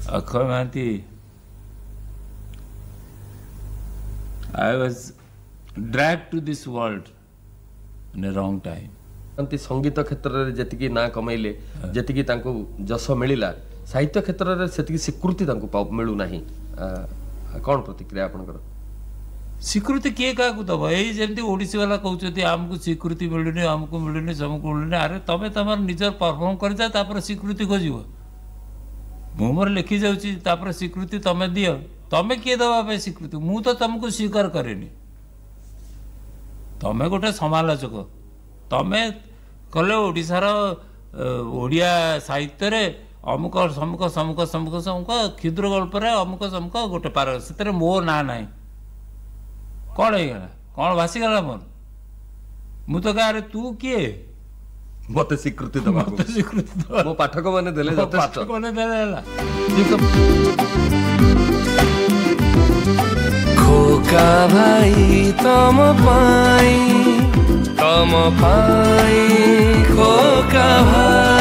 Akshay Mahanti, I was dragged to this world in a wrong time. संगीत क्षेत्र में जी ना कमैले जी जस मिलला साहित्य क्षेत्र में से स्वीकृति मिलूना कौन प्रतिक्रिया आपंकर स्वीकृति किए क्या दब यही ओडिसी वाला कहते आमको स्वीकृति मिलूनी आमको मिलूनी सबको मिलूनी अरे तुम तुम निजर परफॉर्म कर स्वीकृति खोज मु मोर लिखी जाऊँगी स्वीकृति तुम दियो तुम किए दवाई स्वीकृति मु तो तुमको स्वीकार करेनि तुम गोटे समालोचक तुम कले ओडिशार ओडिया साहित्य रे अमुक समुक समुक समुक समुक क्षुद्र गल्प अमुक समुक गोटे पार से मो ना ना कौन होगा कौन भासीगला मोर मु तो कह तू किए मत स्वीकृति दबा स्वीकृति मो पाठक माने देले पाठक माने देले खोका भाई तम पाई खोका भाई।